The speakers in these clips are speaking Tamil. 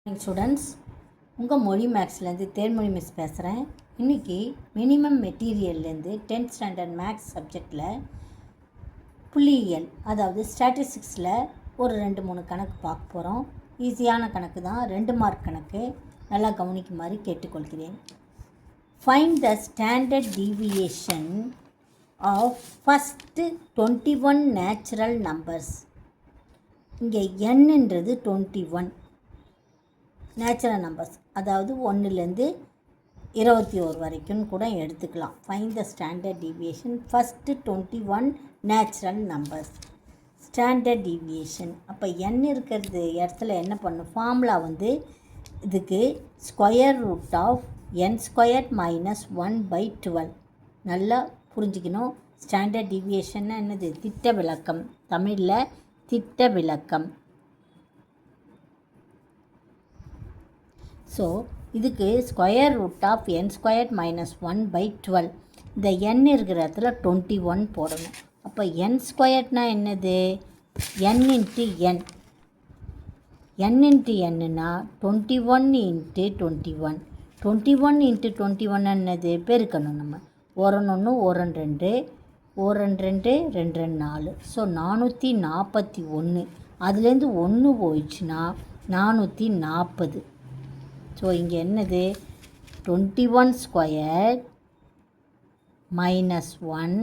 ஸ்டூடெண்ட்ஸ், உங்கள் மொழி மேக்ஸ்லேருந்து தேன்மொழி மிஸ் பேசுகிறேன். இன்றைக்கி மினிமம் மெட்டீரியல்லேருந்து 10th ஸ்டாண்டர்ட் மேக்ஸ் சப்ஜெக்டில் புள்ளியியல், அதாவது ஸ்டாட்டிஸ்டிக்ஸில் ஒரு 2-3 கணக்கு பார்க்க போகிறோம். ஈஸியான கணக்கு தான், 2 மார்க் கணக்கு. நல்லா கவனிக்குமாறு கேட்டுக்கொள்கிறேன். Find the standard deviation of first 21 natural numbers. இங்கே என்னன்றது 21 நேச்சுரல் நம்பர்ஸ், அதாவது 1லேருந்து 21 வரைக்கும் கூட எடுத்துக்கலாம். Find the standard deviation first 21 natural numbers. Standard deviation அப்போ n இருக்கிறது இடத்துல என்ன பண்ணும்? ஃபார்முலா இதுக்கு ஸ்கொயர் ரூட் ஆஃப் n² - 1/12. நல்லா புரிஞ்சுக்கணும். ஸ்டாண்டர்ட் டீவியேஷன்னா என்னது? திட்ட விலக்கம். தமிழில் திட்ட விலக்கம். ஸோ இதுக்கு ஸ்கொயர் ரூட் ஆஃப் n² - 1/12. இந்த n இருக்கிற இடத்துல 21 போடணும். அப்போ n² என்னது? n into n. n into என்னன்னா 21 இன்ட்டு 21. 21 இன்ட்டு 21 என்னது? பெருக்கணும். நம்ம 1 1 2 1 2 2 4. ஸோ 441. அதுலேருந்து 1 போயிடுச்சுன்னா 440. ஸோ இங்கே என்னது? 21² - 1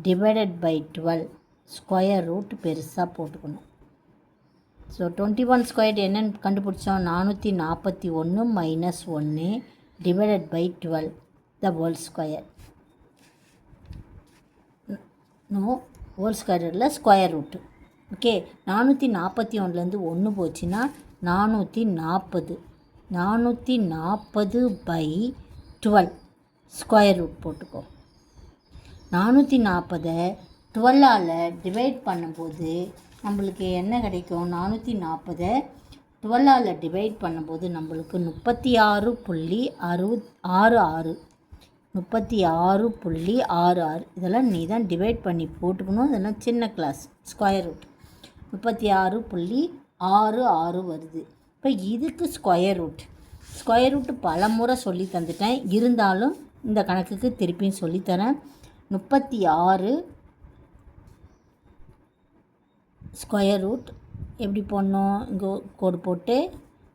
/ 12 ஸ்கொயர் ரூட் பெருசாக போட்டுக்கணும். ஸோ 21² என்னன்னு கண்டுபிடிச்சோம்? 441 - 1 / 12 the whole square. Whole square இல்லை, ஸ்கொயர் ரூட்டு. ஓகே, 441லேருந்து 1 போச்சுன்னா 440. 440/12 ஸ்கொயர் ரூட் போட்டுக்கோ. 440 12ஆல் டிவைட் பண்ணும்போது நம்மளுக்கு என்ன கிடைக்கும்? 440 12ஆல் டிவைட் பண்ணும்போது நம்மளுக்கு 36.66. 36.66. இதெல்லாம் நீ தான் டிவைட் பண்ணி போட்டுக்கணும். இதெல்லாம் சின்ன கிளாஸ். ஸ்கொயர் ரூட் 36.66 வருது. இப்போ இதுக்கு ஸ்கொயர் ரூட் பல முறை சொல்லி தந்துட்டேன். இருந்தாலும் இந்த கணக்குக்கு திருப்பியும் சொல்லித்தரேன். 36 ஸ்கொயர் ரூட் எப்படி போடணும்? இங்கே கோடு போட்டு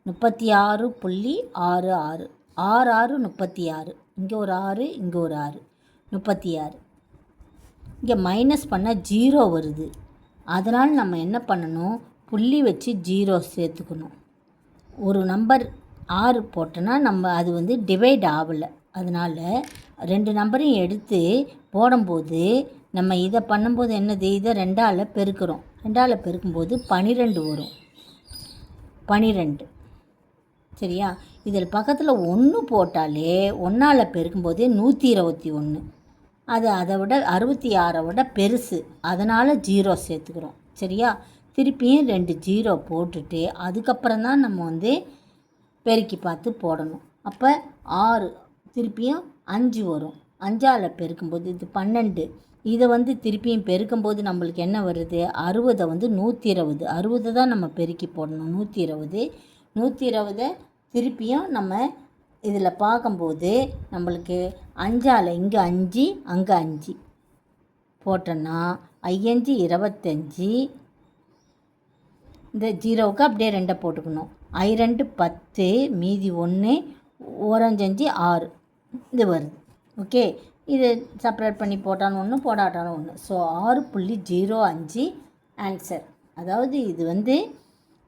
36.66. 6 36. இங்கே ஒரு 6, இங்கே ஒரு 6, 36. இங்கே மைனஸ் பண்ணால் 0 வருது. அதனால் நம்ம என்ன பண்ணணும்? புள்ளி வச்சு 0 சேர்த்துக்கணும். ஒரு நம்பர் 6 போட்டோன்னா நம்ம அது டிவைட் ஆகலை. அதனால் 2 நம்பரையும் எடுத்து போடும்போது நம்ம இதை பண்ணும்போது என்னது? இதை 2ஆல் பெருக்கிறோம். 2ஆல் பெருக்கும்போது 12 வரும். 12. சரியா? இதில் பக்கத்தில் 1 போட்டாலே 1ஆல் பெருக்கும்போது 121. அது அதை விட 66 விட பெருசு. அதனால் 0 சேர்த்துக்கிறோம். சரியா? திருப்பியும் 2 0 போட்டுட்டு அதுக்கப்புறம் தான் நம்ம பெருக்கி பார்த்து போடணும். அப்போ 6 திருப்பியும் 5 வரும். 5ஆல் பெருக்கும்போது இது 12. இதை திருப்பியும் பெருக்கும்போது நம்மளுக்கு என்ன வருது? 60 120. 60 தான் நம்ம பெருக்கி போடணும். 120. 120 திருப்பியும் நம்ம இதில் பார்க்கும்போது நம்மளுக்கு 5ஆல் இங்கே 5, அங்கே 5 போட்டோன்னா 5 25. இந்த 0வுக்கு அப்படியே 2 போட்டுக்கணும். 2 10, மீதி 1, 1 5 6 இது வருது. ஓகே, இது செப்பரேட் பண்ணி போட்டாலும் 1, போடாட்டாலும் 1. So 6.05 answer. அதாவது இது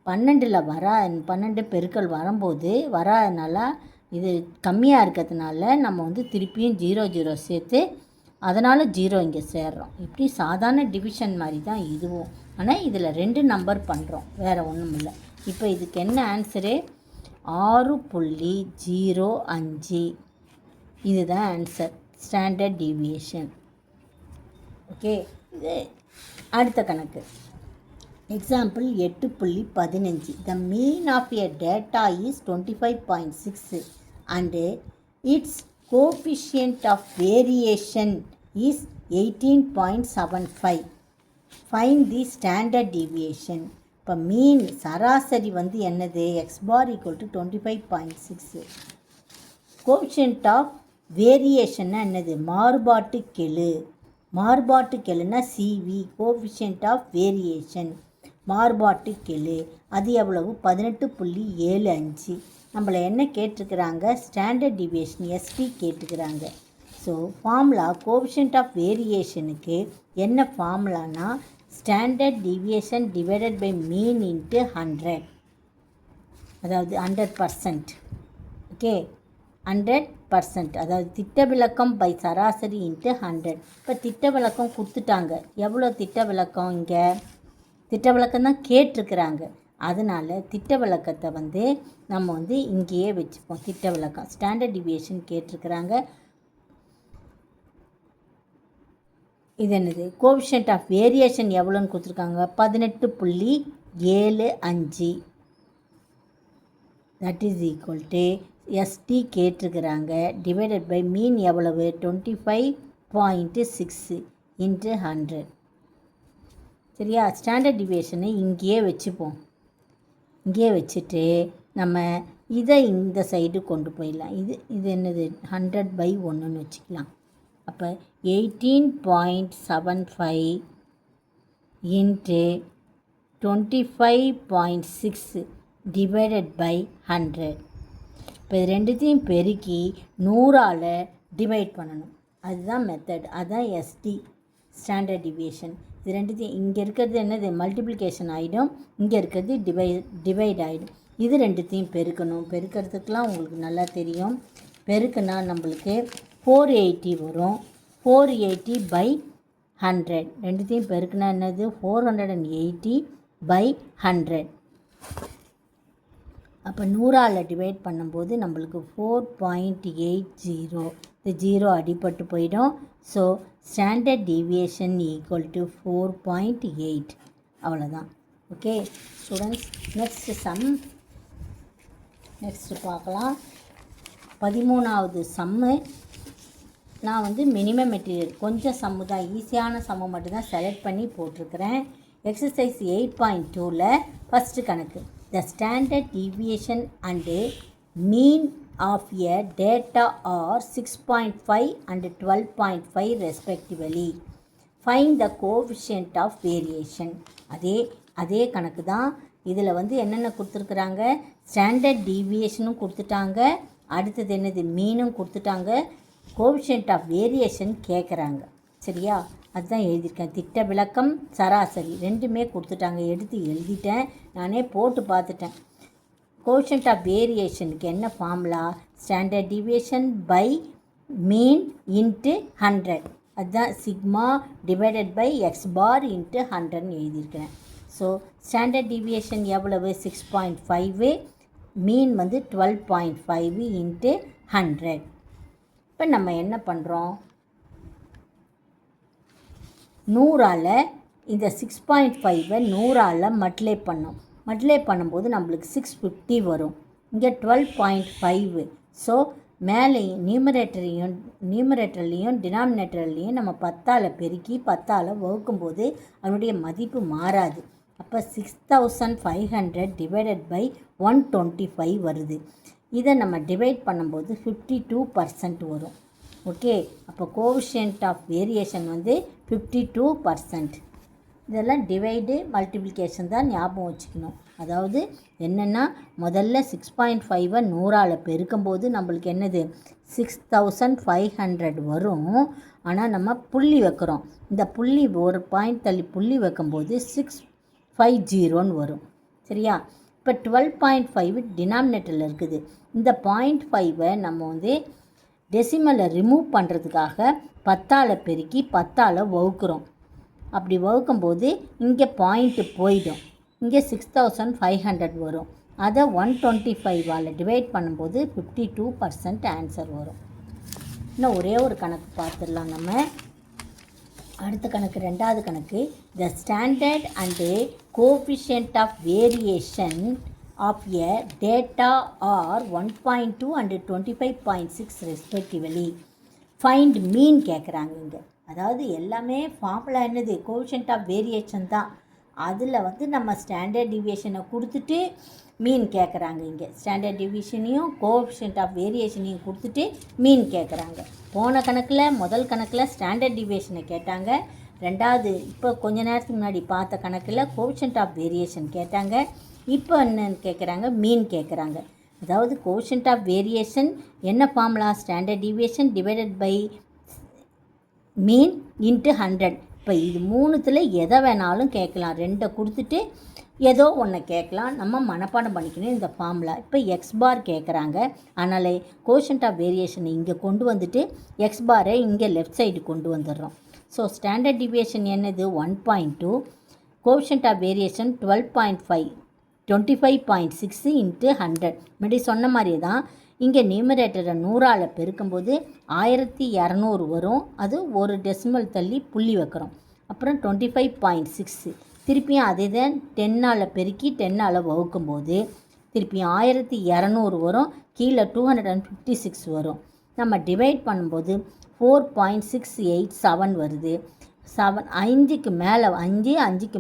12 12 பெருக்கல் வரும்போது வராதனால இது கம்மியாக இருக்கிறதுனால நம்ம திருப்பியும் 0 0 சேர்த்து அதனால் 0 இங்கே சேர்றோம். இப்படி சாதாரண டிவிஷன் மாதிரி தான் இதுவும். ஆனால் இதில் 2 நம்பர் பண்ணுறோம், வேறு ஒன்றும் இல்லை. இப்போ இதுக்கு என்ன ஆன்சரு? 6.05. இதுதான் ஆன்சர், ஸ்டாண்டர்ட் டீவியேஷன். ஓகே, இது அடுத்த கணக்கு. Example 8.15. The mean of a data is 25.6 and its coefficient of variation is 18.75. Find the standard deviation. இப்போ மீன் சராசரி வந்து என்னது, x bar equal to 25.6. Coefficient of வேரியேஷன்னா என்னது, மாறுபாட்டு கெழு. மாறுபாட்டு கெழுனா சிவி, கோஎஃபிஷியன்ட் ஆஃப் வேரியேஷன், மாறுபாட்டு கெழு. அது எவ்வளவு, 18.75. நம்மளை என்ன கேட்டிருக்கிறாங்க, ஸ்டாண்டர்ட் டிவியேஷன் எஸ்டி கேட்டுக்கிறாங்க. ஸோ ஃபார்முலா கோஎஃபிஷியன்ட் ஆஃப் வேரியேஷனுக்கு என்ன ஃபார்முலானா, standard deviation divided by mean into 100, அதாவது 100%. ஓகே, 100%, அதாவது திட்ட விலக்கம் பை சராசரி இன்ட்டு 100. இப்போ திட்ட விலக்கம் கொடுத்துட்டாங்க. எவ்வளோ திட்ட விலக்கம், இங்கே திட்ட விலக்கம் தான் கேட்டிருக்கிறாங்க. அதனால் திட்ட விலக்கத்தை வந்து நம்ம வந்து இங்கேயே வச்சுப்போம். திட்ட விலக்கம் ஸ்டாண்டர்ட் டிவியேஷன் கேட்டிருக்கிறாங்க. இது என்னது, கோஎஃபிஷியன்ட் ஆஃப் வேரியேஷன் எவ்வளோன்னு கொடுத்துருக்காங்க, 18.75. That is equal to SD கேட்டிருக்கிறாங்க, டிவைடட் பை மீன் எவ்வளவு, 25.6 இன்ட்டு 100. சரியா, ஸ்டாண்டர்ட் டிவியேஷனை இங்கேயே வச்சுப்போம். இங்கேயே வச்சுட்டு நம்ம இதை இந்த சைடு கொண்டு போயிடலாம். இது என்னது, 100/1ன்னு வச்சுக்கலாம். அப்போ 18.75 இன்ட்டு 25.6 டிவைடட் பை 100. இப்போ இது ரெண்டுத்தையும் பெருக்கி 100ஆல் டிவைட் பண்ணணும். அதுதான் மெத்தட், அதுதான் எஸ்டி, ஸ்டாண்டர்ட் டிவியேஷன். இது ரெண்டுத்தையும், இங்கே இருக்கிறது என்னது, மல்டிப்ளிகேஷன் ஆகிடும், இங்கே இருக்கிறது டிவைட் ஆகிடும். இது ரெண்டுத்தையும் பெருக்கணும். பெருக்கிறதுக்கெலாம் உங்களுக்கு நல்லா தெரியும். பெருக்குனா நம்மளுக்கு 480 வரும். 480/100. ரெண்டுத்தையும் பெருக்குனா என்னது, 480/100. அப்போ 100ஆல் டிவைட் பண்ணும்போது நம்மளுக்கு 4.80. இந்த 0 அடிப்பட்டு போயிடும். So standard deviation equal to 4.8. அவ்வளோதான். ஓகே ஸ்டூடெண்ட்ஸ், நெக்ஸ்ட்டு பார்க்கலாம். 13வது சம்மு. நான் வந்து மினிமம் மெட்டீரியல் கொஞ்சம் சம்மு தான், ஈஸியான சம்மு மட்டும்தான் செலக்ட் பண்ணி போட்டிருக்கிறேன். எக்ஸசைஸ் 8.2ல் ஃபஸ்ட்டு கணக்கு, the standard deviation and mean of a data are 6.5 and 12.5 respectively. Find the coefficient of variation. அதே கணக்கு தான். இதில் வந்து என்னென்ன கொடுத்துருக்குறாங்க, ஸ்டாண்டர்ட் டிவியேஷனும் கொடுத்துட்டாங்க, அடுத்தது என்னது, மீனும் கொடுத்துட்டாங்க, கோஎஃபிஷியன்ட் ஆஃப் வேரியேஷன் கேட்குறாங்க. சரியா, அதுதான் எழுதியிருக்கேன். திட்ட விலக்கம், சராசரி ரெண்டுமே கொடுத்துட்டாங்க. எடுத்து எழுதிட்டேன், நானே போட்டு பார்த்துட்டேன். கோஎஃபிஷியன்ட் ஆஃப் வேரியேஷனுக்கு என்ன formula, standard deviation by mean into 100. அதுதான் sigma divided by x bar into 100ன்னு எழுதியிருக்கிறேன். ஸோ ஸ்டாண்டர்ட் டிவியேஷன் எவ்வளவு, 6.5, மீன் வந்து 12.5 இன்ட்டு 100. இப்போ நம்ம என்ன பண்ணுறோம், 100ஆல் இந்த 6.5 100ஆல் மல்டிப்ளை பண்ணோம். மல்டிப்ளை பண்ணும்போது நம்மளுக்கு 650 வரும். இங்கே 12.5. ஸோ மேலே நியூமரேட்டர்லேயும் டினாமினேட்டர்லேயும் நம்ம 10ஆல் பெருக்கி 10ஆல் வகுக்கும்போது அதனுடைய மதிப்பு மாறாது. அப்போ 6500 டிவைடட் பை 125 வருது. இதை நம்ம டிவைட் பண்ணும்போது 52% வரும். ஓகே, அப்போ கோஎஃபிஷியன்ட் ஆஃப் வேரியேஷன் வந்து 52%. இதெல்லாம் டிவைடு மல்டிப்ளிகேஷன் தான் ஞாபகம் வச்சுக்கணும். அதாவது என்னென்னா, முதல்ல 6.5 100ஆல் பெருக்கும்போது நம்மளுக்கு என்னது, 6500 வரும். ஆனால் நம்ம புள்ளி வைக்கிறோம். இந்த புள்ளி ஒரு பாயிண்ட் தள்ளி புள்ளி வைக்கும்போது 650ன்னு வரும். சரியா, இப்போ 12.5 டினாமினேட்டரில் இருக்குது. இந்த 0.5 நம்ம வந்து டெசிமலை ரிமூவ் பண்ணுறதுக்காக 10ஆல் பெருக்கி 10ஆல் வகுக்கிறோம். அப்படி வகுக்கும்போது இங்கே பாயிண்ட்டு போயிடும். இங்கே 6500 வரும். அதை 125ஆல் டிவைட் பண்ணும்போது 52% ஆன்சர் வரும். இன்னும் ஒரே ஒரு கணக்கு பார்த்துடலாம் நம்ம. அடுத்த கணக்கு, ரெண்டாவது கணக்கு, the standard and coefficient of variation of a data are 1.2 and 25.6 respectively. Find mean கேட்குறாங்க இங்கே. அதாவது எல்லாமே ஃபார்முலா என்னது, கோஎஃபிஷியன்ட் ஆஃப் வேரியேஷன் தான். அதில் வந்து நம்ம ஸ்டாண்டர்ட் டிவியேஷனை கொடுத்துட்டு மீன் கேட்குறாங்க. இங்கே ஸ்டாண்டர்ட் டிவிஷனையும் கோஎஃபிஷியன்ட் ஆஃப் வேரியேஷனையும் கொடுத்துட்டு மீன் கேட்குறாங்க. போன கணக்கில் முதல் கணக்கில் ஸ்டாண்டர்ட் டிவியேஷனை கேட்டாங்க. ரெண்டாவது இப்போ கொஞ்ச நேரத்துக்கு முன்னாடி பார்த்த கணக்கில் கோஎஃபிஷியன்ட் ஆஃப் வேரியேஷன் கேட்டாங்க. இப்போ என்னன்னு கேட்குறாங்க, மீன் கேட்குறாங்க. அதாவது கோஎஃபிஷியன்ட் ஆஃப் வேரியேஷன் என்ன formula, standard deviation divided by mean into 100. இப்போ இது மூணுத்தில் எதை வேணாலும் கேட்கலாம். 2 கொடுத்துட்டு ஏதோ ஒன்று கேட்கலாம். நம்ம மனப்பாடம் பண்ணிக்கணும் இந்த ஃபார்முலா. இப்போ எக்ஸ் பார் கேட்குறாங்க. அதனால் கோஎஃபிஷியன்ட் ஆஃப் வேரியேஷனை இங்கே கொண்டு வந்துட்டு எக்ஸ் பாரை இங்கே லெஃப்ட் சைடு கொண்டு வந்துடுறோம். ஸோ ஸ்டாண்டர்ட் டிவியேஷன் என்னது 1.2, கோஎஃபிஷியன்ட் ஆஃப் வேரியேஷன் 12.5, 25.6 இன்ட்டு 100. முன்னாடி சொன்ன மாதிரி தான் இங்கே நியூமரேட்டரை 100ஆல் பெருக்கும்போது 1200 வரும். அது ஒரு டெசிமல் தள்ளி புள்ளி வைக்கிறோம். அப்புறம் 25.6 திருப்பியும் அதே தான் 10ஆல் பெருக்கி 10ஆல் வகுக்கும்போது திருப்பியும் 1200 வரும். கீழே 256 வரும். நம்ம டிவைட் பண்ணும்போது 4.687 வருது. 5க்கு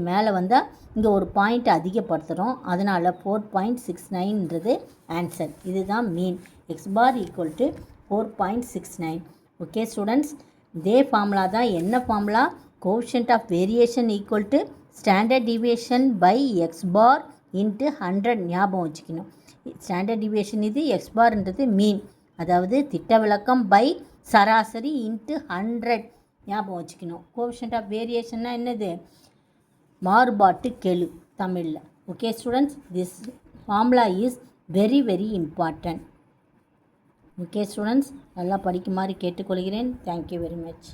மேலே வந்தால் இங்கே ஒரு பாயிண்ட் அதிகப்படுத்துகிறோம். அதனால் 4.69ன்றது ஆன்சர். இதுதான் mean. X bar equal to 4.69. Okay students, இதே ஃபார்முலா தான். என்ன formula, coefficient of variation equal to standard deviation by x bar into 100 ஞாபகம் வச்சுக்கணும். ஸ்டாண்டர்ட் டிவியேஷன் இது, எக்ஸ் பார்ன்றது மீன், அதாவது திட்ட விலக்கம் பை சராசரி இன்ட்டு 100 ஞாபகம் வச்சுக்கணும். கோஎஃபிஷியன்ட் ஆஃப் வேரியேஷன்னா என்னது, மாறுபாட்டு கெழு தமிழில். Okay students, this formula is very very important. Okay students, நல்லா படிக்குமாறு கேட்டுக்கொள்கிறேன். Thank you very much.